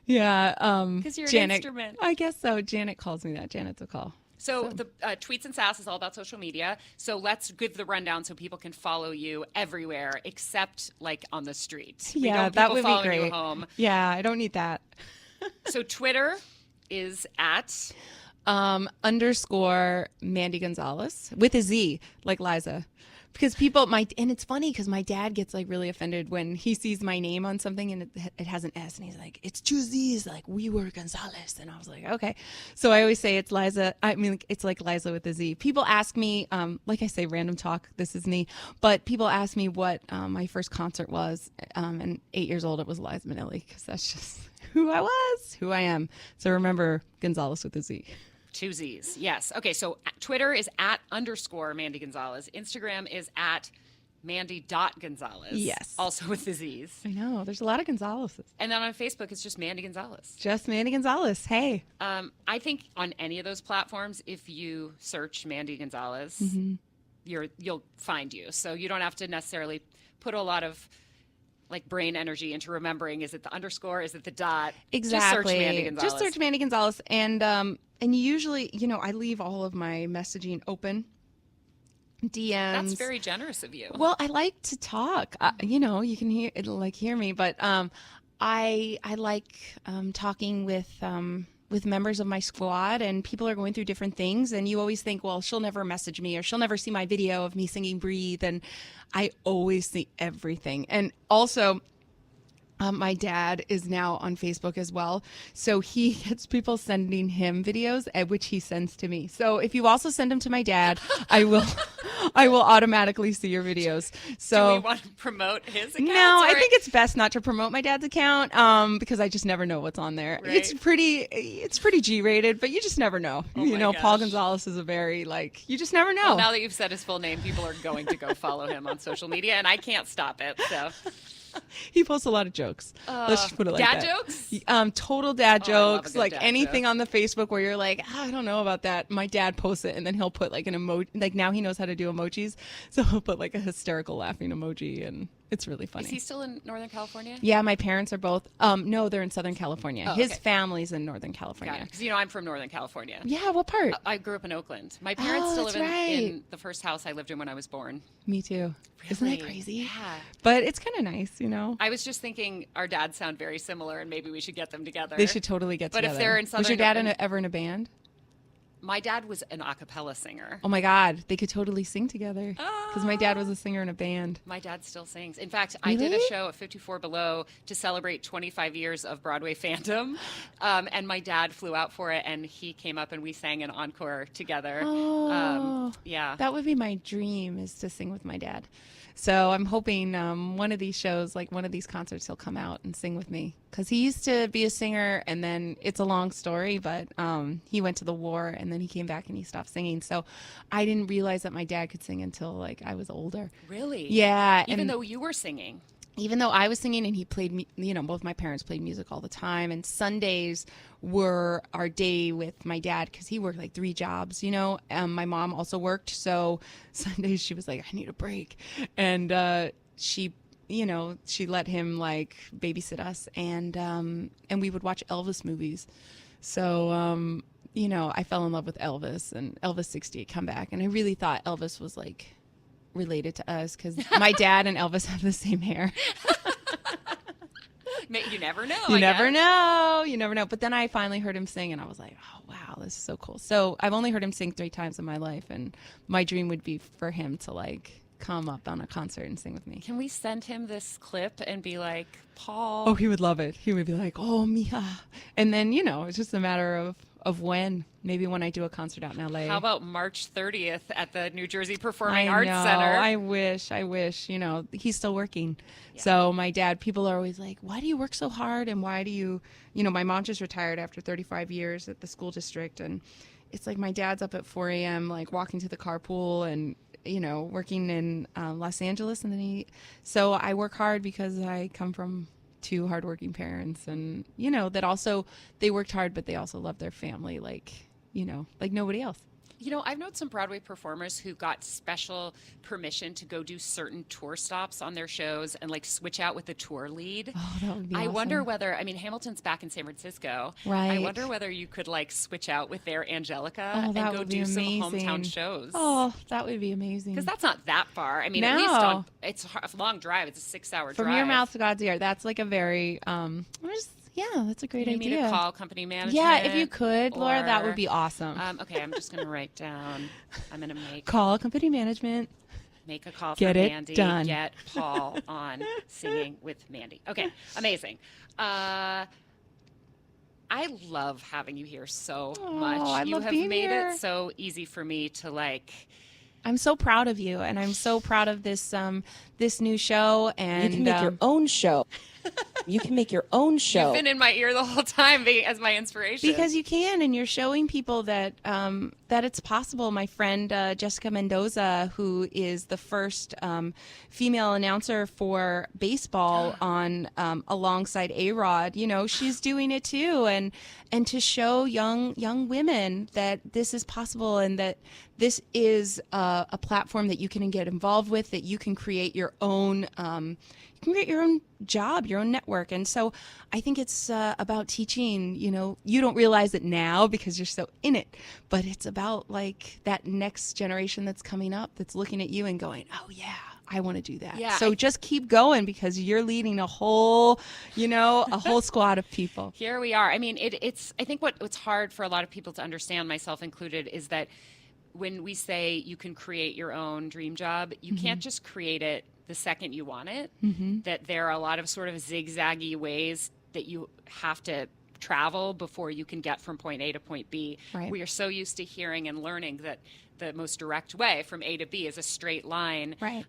Yeah. Because you're Janet, an instrument. I guess so. Janet calls me that. Janet's a call. So the Tweets and Sass is all about social media. So let's give the rundown so people can follow you everywhere except like on the street. We Yeah, don't that people would be following you great. home. Yeah, I don't need that. So Twitter is at _ Mandy Gonzalez with a Z, like Liza. Because and it's funny because my dad gets like really offended when he sees my name on something and it has an S, and he's like, "It's two Z's, like we were Gonzalez." And I was like, okay. So I always say it's Liza. I mean, it's like Liza with a Z. People ask me, like I say, random talk, this is me, but people ask me what my first concert was. And 8 years old, it was Liza Minnelli, because that's just who I was, who I am. So remember, Gonzalez with a Z. two Z's. Yes. Okay. So Twitter is at _ Mandy Gonzalez. Instagram is at Mandy.Gonzalez. Yes. Also with the Z's. I know. There's a lot of Gonzalez's. And then on Facebook, it's just Mandy Gonzalez. Just Mandy Gonzalez. Hey. I think on any of those platforms, if you search Mandy Gonzalez, you'll find you. So you don't have to necessarily put a lot of like brain energy into remembering, is it the underscore, is it the dot? Exactly. Just search Mandy Gonzalez. Just search Mandy Gonzalez. And usually, I leave all of my messaging open. DMs. That's very generous of you. Well, I like to talk. You can hear me, but I like talking with members of my squad, and people are going through different things, and you always think, well, she'll never message me, or she'll never see my video of me singing Breathe, and I always see everything. And also, my dad is now on Facebook as well, so he gets people sending him videos, which he sends to me. So if you also send them to my dad, I will automatically see your videos. So do we want to promote his account? No, I think it's best not to promote my dad's account, because I just never know what's on there. Right. It's pretty G-rated, but you just never know. Oh my Paul gosh. Gonzalez is a very you just never know. Well, now that you've said his full name, people are going to go follow him on social media, and I can't stop it. So. He posts a lot of jokes. Let's just put it like dad that. jokes? Total dad Oh, I love a jokes. good Like dad anything joke. on the Facebook where you're like, I don't know about that. My dad posts it, and then he'll put like an emoji. Like now he knows how to do emojis, so he'll put like a hysterical laughing emoji, and it's really funny. Is he still in Northern California? Yeah, my parents are both. No, they're in Southern California. Oh, His okay. family's in Northern California. Because I'm from Northern California. Yeah, what part? I grew up in Oakland. My parents Oh, still live that's right. in the first house I lived in when I was born. Me too. Isn't that Really? crazy? Yeah. But it's kind of nice, I was just thinking our dads sound very similar, and maybe we should get them together. They should totally get But together. if they're in Was your Southern- dad ever in a band? My dad was an a cappella singer. Oh my God, they could totally sing together. Because my dad was a singer in a band. My dad still sings. In fact, I did a Really? show at 54 Below to celebrate 25 years of Broadway fandom. And my dad flew out for it, and he came up and we sang an encore together. Oh, Yeah. that would be my dream, is to sing with my dad. So I'm hoping one of these shows, like one of these concerts, he'll come out and sing with me. Because he used to be a singer, and then it's a long story, but he went to the war, and then he came back and he stopped singing. So I didn't realize that my dad could sing until like I was older. Really? Yeah. Even and though you were singing. even though I was singing and he played, both my parents played music all the time, and Sundays were our day with my dad because he worked like 3 jobs, my mom also worked. So Sundays she was like, I need a break. And she let him like babysit us, and we would watch Elvis movies. So, I fell in love with Elvis and Elvis 68 Comeback. And I really thought Elvis was like related to us because my dad and Elvis have the same hair. You never know. You I never guess. know. You never know. But then I finally heard him sing, and I was like, oh, wow, this is so cool. So I've only heard him sing 3 times in my life, and my dream would be for him to, like, come up on a concert and sing with me. Can we send him this clip and be like, Paul? Oh, he would love it. He would be like, oh, Mia. And then, it's just a matter of when. Maybe when I do a concert out in LA. How about March 30th at the New Jersey Performing Arts Center? I wish. He's still working. Yeah. So my dad, people are always like, why do you work so hard? And why do you, my mom just retired after 35 years at the school district. And it's like my dad's up at 4 a.m., like walking to the carpool and, working in Los Angeles. And then so I work hard because I come from 2 hardworking parents, and that also they worked hard, but they also love their family like nobody else. I've known some Broadway performers who got special permission to go do certain tour stops on their shows and like switch out with the tour lead. Oh, that would be I awesome. wonder whether, Hamilton's back in San Francisco. Right. I wonder whether you could like switch out with their Angelica and go would do be some amazing. hometown shows. Oh, that would be amazing. Because that's not that far. At least it's a long drive. It's a 6-hour drive. From your mouth to God's ear. That's like a very, that's a great you idea. You need to call company management. Yeah, if you could, Laura, that would be awesome. Okay, I'm just going to write down. I'm going to call company management. Make a call Get for it Mandy. done. Get Paul on Singing with Mandy. Okay, amazing. I love having you here so much. You have made it so easy for me to like. I'm so proud of you, and I'm so proud of this this new show. And you can make your own show. You can make your own show. You've been in my ear the whole time as my inspiration. Because you can, and you're showing people that that it's possible. My friend Jessica Mendoza, who is the first female announcer for baseball on alongside A-Rod, she's doing it too, and to show young women that this is possible and that this is a platform that you can get involved with, that you can create your own. You can create your own job, your own network. And so I think it's about teaching, you don't realize it now because you're so in it, but it's about like that next generation that's coming up that's looking at you and going, oh yeah, I want to do that. Yeah, so just keep going because you're leading a whole squad of people. Here we are. I think what's hard for a lot of people to understand, myself included, is that when we say you can create your own dream job, you can't just create it the second you want it, that there are a lot of sort of zigzaggy ways that you have to travel before you can get from point A to point B. Right. We are so used to hearing and learning that the most direct way from A to B is a straight line. Right.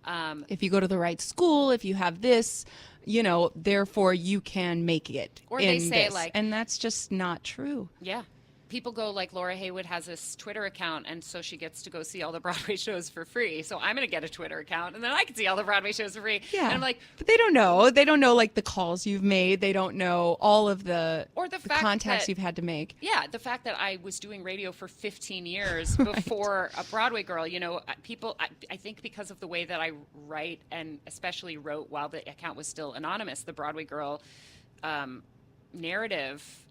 If you go to the right school, if you have this, therefore you can make it. Or they say and that's just not true. Yeah. People go like, Laura Heywood has this Twitter account, and so she gets to go see all the Broadway shows for free. So I'm going to get a Twitter account, and then I can see all the Broadway shows for free. Yeah. And I'm like, but they don't know. They don't know like the calls you've made. They don't know all of the contacts you've had to make. Yeah, the fact that I was doing radio for 15 years before a Broadway girl. People. I think because of the way that I write, and especially wrote while the account was still anonymous, the Broadway girl narrative.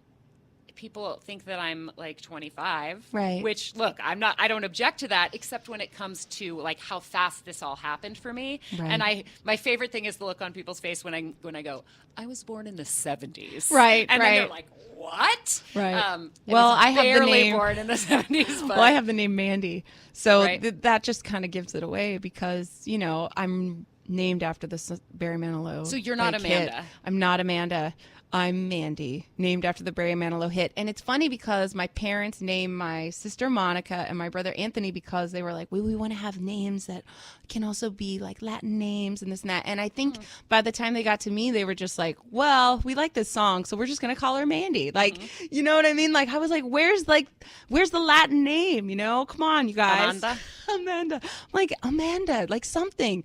People think that I'm like 25, right? Which, look, I'm not. I don't object to that, except when it comes to like how fast this all happened for me. Right. And my favorite thing is the look on people's face when I go, I was born in the 70s, right? And right. then they're like, what? Right. Well, I have the name. Born in the 70s. But. Well, I have the name Mandy, so right. That just kind of gives it away because I'm named after the Barry Manilow. So you're not Amanda. Hit. I'm not Amanda. I'm Mandy, named after the Barry Manilow hit. And it's funny because my parents named my sister Monica and my brother Anthony because they were like, we want to have names that can also be like Latin names and this and that. And I think by the time they got to me, they were just like, well, we like this song, so we're just going to call her Mandy. Like, you know what I mean? Like, I was like, where's the Latin name? Come on, you guys. Amanda. I'm like, Amanda, like something.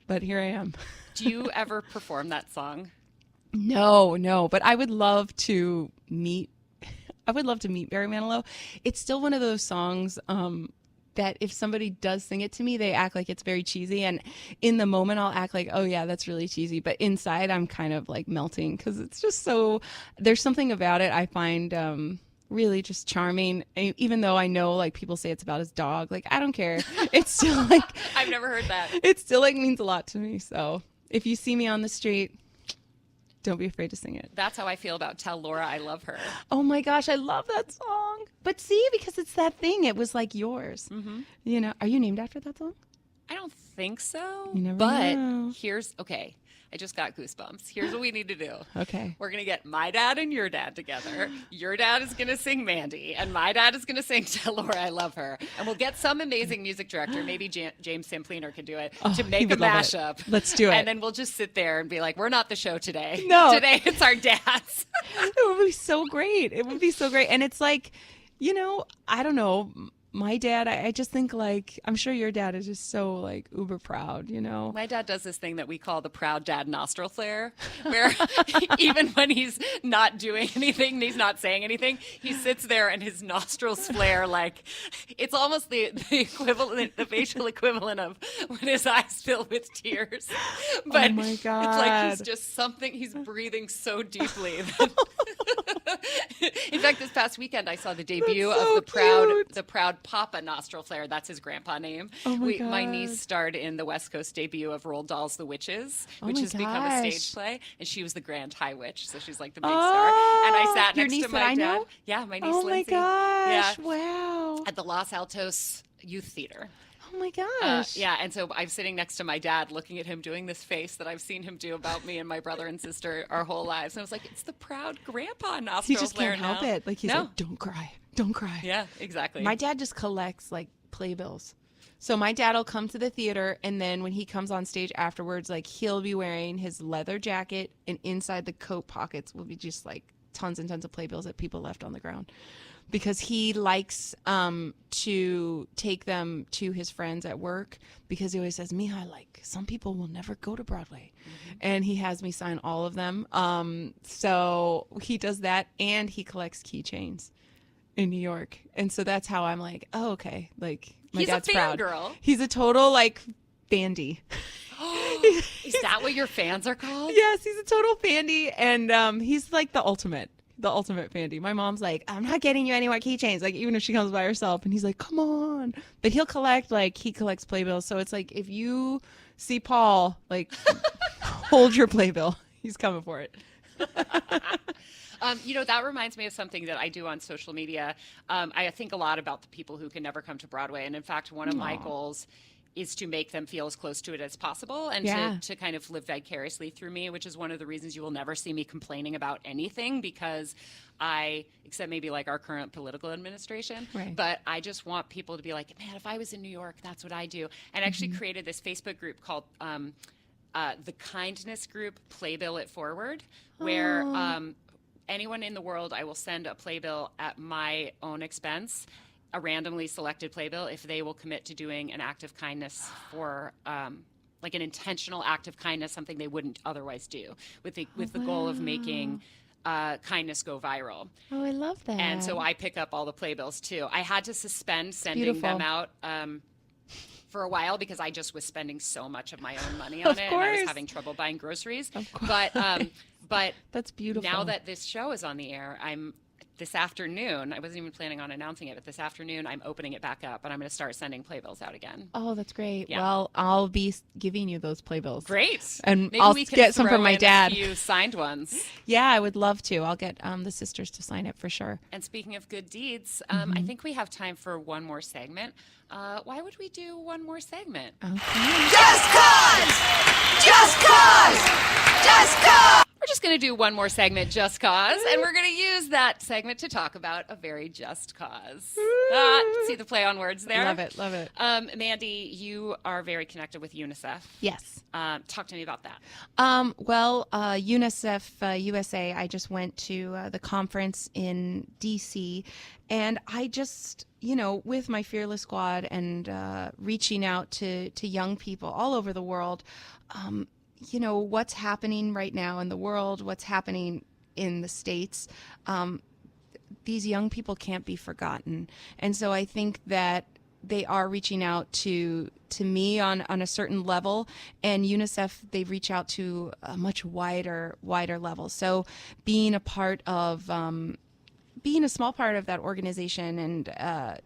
But here I am. Do you ever perform that song? No, but I would love to meet Barry Manilow. It's still one of those songs that if somebody does sing it to me, they act like it's very cheesy, and in the moment I'll act like, oh yeah, that's really cheesy, but inside I'm kind of like melting because it's just there's something about it I find really just charming, even though I know like people say it's about his dog. Like, I don't care. It's still like I've never heard that. It still like means a lot to me. So if you see me on the street, don't be afraid to sing it. That's how I feel about Tell Laura I Love Her. Oh my gosh, I love that song. But see, because it's that thing, it was like yours. Mm-hmm. Are you named after that song? I don't think so. You never but know. okay. I just got goosebumps. Here's what we need to do. Okay. We're going to get my dad and your dad together. Your dad is going to sing Mandy, and my dad is going to sing Tell Laura I Love Her. And we'll get some amazing music director, maybe James Simpliner could do it, to make he a would love it. mashup. Let's do it. And then we'll just sit there and be like, we're not the show today. No. Today it's our dads. It would be so great. It would be so great. And it's like, I don't know. My dad, I just think like, I'm sure your dad is just so like uber proud, My dad does this thing that we call the proud dad nostril flare, where even when he's not doing anything, he's not saying anything, he sits there and his nostrils flare like it's almost the equivalent, the facial equivalent of when his eyes fill with tears. But oh my it's like God. he's breathing so deeply. In fact, this past weekend I saw the debut That's so of cute. the proud Papa Nostril Flare. That's his grandpa name. Oh my My God. niece starred in the West Coast debut of Roald Dahl's The Witches, Oh which my has become a gosh. stage play, and she was the Grand High Witch, so she's like the big star. And I sat your next niece to that my I dad. know? Yeah, my niece Oh my Lindsay. gosh. Yeah, Wow. at the Los Altos Youth Theater. Oh my gosh. Yeah, and so I'm sitting next to my dad looking at him doing this face that I've seen him do about me and my brother and sister our whole lives. And I was like, it's the proud grandpa He nostril just flare can't help now. it. Like he's No. like, don't cry. Don't cry. Yeah, exactly. My dad just collects like playbills. So my dad will come to the theater, and then when he comes on stage afterwards, like he'll be wearing his leather jacket, and inside the coat pockets will be just like tons and tons of playbills that people left on the ground, because he likes to take them to his friends at work, because he always says, Mija, like some people will never go to Broadway. And he has me sign all of them. So he does that, and he collects keychains in New York. And so that's how I'm like, oh, okay. Like my He's a dad's proud. fangirl. He's a total like fandy. Is that what your fans are called? Yes, he's a total fandy, and he's like the ultimate fandy. My mom's like, I'm not getting you any more keychains, like even if she comes by herself, and he's like, come on. But he collects playbills. So it's like, if you see Paul, like hold your playbill. He's coming for it. That reminds me of something that I do on social media. I think a lot about the people who can never come to Broadway. And in fact, one of my goals is to make them feel as close to it as possible, and to kind of live vicariously through me, which is one of the reasons you will never see me complaining about anything, because except maybe like our current political administration, Right. but I just want people to be like, man, if I was in New York, that's what I do. And I actually created this Facebook group called the Kindness Group Playbill It Forward, where anyone in the world, I will send a playbill at my own expense, a randomly selected playbill, if they will commit to doing an act of kindness for like an intentional act of kindness, something they wouldn't otherwise do, with the goal of making kindness go viral. Oh, I love that. And so I pick up all the playbills too. I had to suspend sending beautiful. them out for a while, because I just was spending so much of my own money on Of it, and I was course. having trouble buying groceries. Of course. But That's beautiful. now that this show is on the air, this afternoon, I wasn't even planning on announcing it, but this afternoon I'm opening it back up, and I'm going to start sending playbills out again. Oh, that's great. Yeah. Well, I'll be giving you those playbills. Great. And Maybe I'll we can get some throw from my in dad. A few signed ones. Yeah, I would love to. I'll get the sisters to sign it for sure. And speaking of good deeds, I think we have time for one more segment. Why would we do one more segment? Just cause! Just cause! Just cause! We're just going to do one more segment, Just Cause, and we're going to use that segment to talk about a very just cause. See the play on words there? Love it. Love it. Mandy, you are very connected with UNICEF. Yes. Talk to me about that. UNICEF USA, I just went to the conference in D.C., and I just, with my Fearless Squad and reaching out to young people all over the world, what's happening right now in the world, what's happening in the States, these young people can't be forgotten. And so I think that they are reaching out to me on a certain level, and UNICEF, they reach out to a much wider level. So being a part of being a small part of that organization, and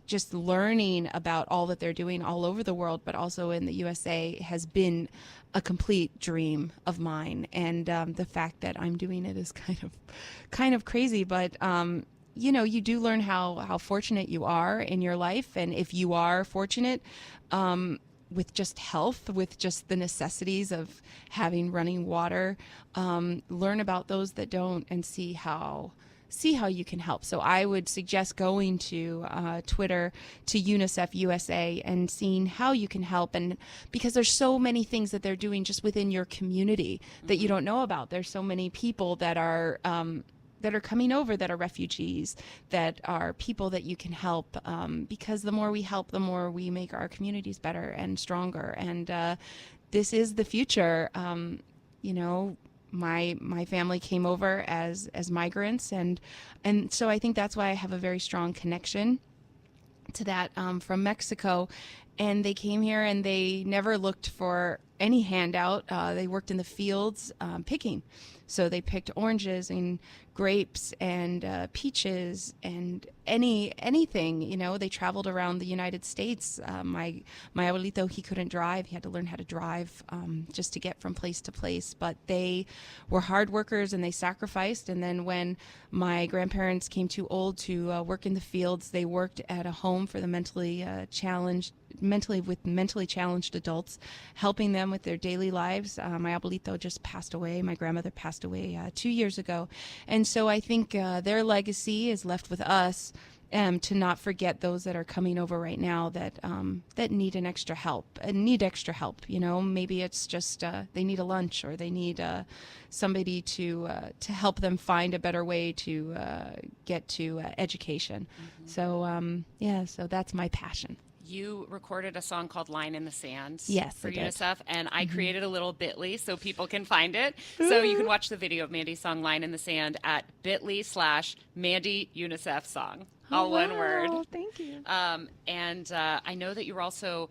just learning about all that they're doing all over the world, but also in the USA, has been a complete dream of mine. And the fact that I'm doing it is kind of crazy, but you do learn how fortunate you are in your life. And if you are fortunate, with just health, with just the necessities of having running water. Learn about those that don't and see how you can help. So I would suggest going to Twitter, to UNICEF USA, and seeing how you can help. And because there's so many things that they're doing just within your community that you don't know about. There's so many people that are coming over, that are refugees, that are people that you can help, because the more we help, the more we make our communities better and stronger. And this is the future. My family came over as migrants, and so I think that's why I have a very strong connection to that, from Mexico. And they came here and they never looked for any handout. They worked in the fields picking. So they picked oranges and grapes and peaches and anything. They traveled around the United States. My abuelito, he couldn't drive. He had to learn how to drive just to get from place to place. But they were hard workers and they sacrificed. And then when my grandparents came too old to work in the fields, they worked at a home for the mentally challenged adults, helping them with their daily lives. My abuelito just passed away. My grandmother passed away 2 years ago. And so I think their legacy is left with us, to not forget those that are coming over right now that need extra help. Maybe it's just they need a lunch, or they need somebody to help them find a better way to get to education. So so that's my passion. You recorded a song called Line in the Sand for I did. UNICEF, and I created a little bit.ly so people can find it. So you can watch the video of Mandy's song Line in the Sand at bit.ly/Mandy UNICEF song. All one word. Thank you. And I know that you're also,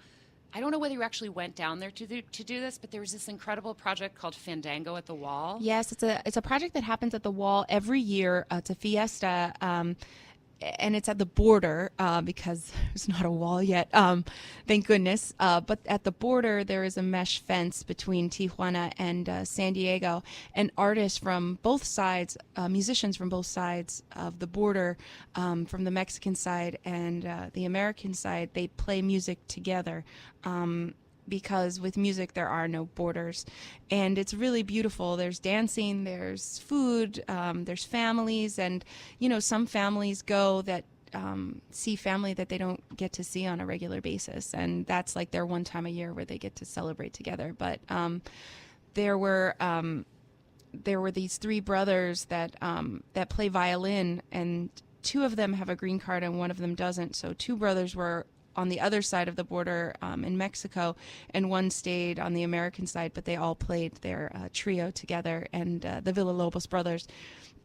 I don't know whether you actually went down there to do this, but there was this incredible project called Fandango at the Wall. Yes, it's a project that happens at the Wall every year. It's a fiesta. And it's at the border, because there's not a wall yet, thank goodness. But at the border, there is a mesh fence between Tijuana and San Diego. And artists from both sides, musicians from both sides of the border, from the Mexican side and the American side, they play music together. Because with music there are no borders, and it's really beautiful. There's dancing, there's food, there's families, and some families go that see family that they don't get to see on a regular basis, and that's like their one time a year where they get to celebrate together. But there were these three brothers that play violin, and two of them have a green card and one of them doesn't. So two brothers were on the other side of the border in Mexico, and one stayed on the American side, but they all played their trio together, and the Villalobos brothers.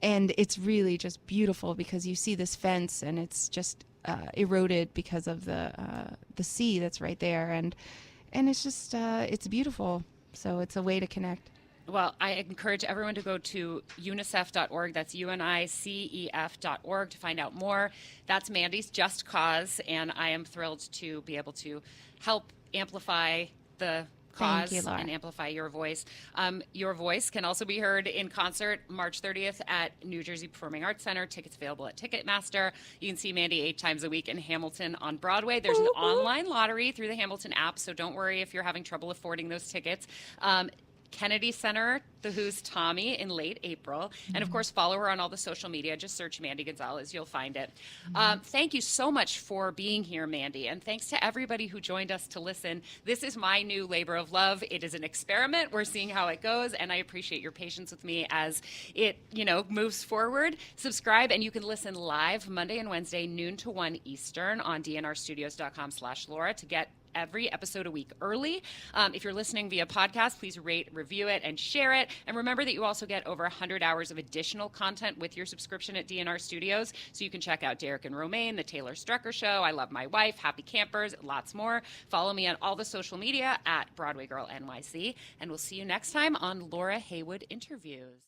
And it's really just beautiful because you see this fence and it's just eroded because of the sea that's right there. And it's just, it's beautiful. So it's a way to connect. Well, I encourage everyone to go to unicef.org. That's unicef.org to find out more. That's Mandy's Just Cause, and I am thrilled to be able to help amplify the cause. Thank you, Laura. And amplify your voice. Your voice can also be heard in concert March 30th at New Jersey Performing Arts Center. Tickets available at Ticketmaster. You can see Mandy 8 times a week in Hamilton on Broadway. There's an online lottery through the Hamilton app, so don't worry if you're having trouble affording those tickets. Kennedy Center, The Who's Tommy in late April. And of course, follow her on all the social media. Just search Mandy Gonzalez. You'll find it. Thank you so much for being here, Mandy. And thanks to everybody who joined us to listen. This is my new labor of love. It is an experiment. We're seeing how it goes. And I appreciate your patience with me as it, moves forward. Subscribe and you can listen live Monday and Wednesday, noon to 1 Eastern on dnrstudios.com/Laura to get every episode a week early. If you're listening via podcast, please rate, review it, and share it. And remember that you also get over 100 hours of additional content with your subscription at DNR Studios. So you can check out Derek and Romaine, The Taylor Strucker Show, I Love My Wife, Happy Campers, lots more. Follow me on all the social media at BroadwayGirlNYC. And we'll see you next time on Laura Heywood Interviews.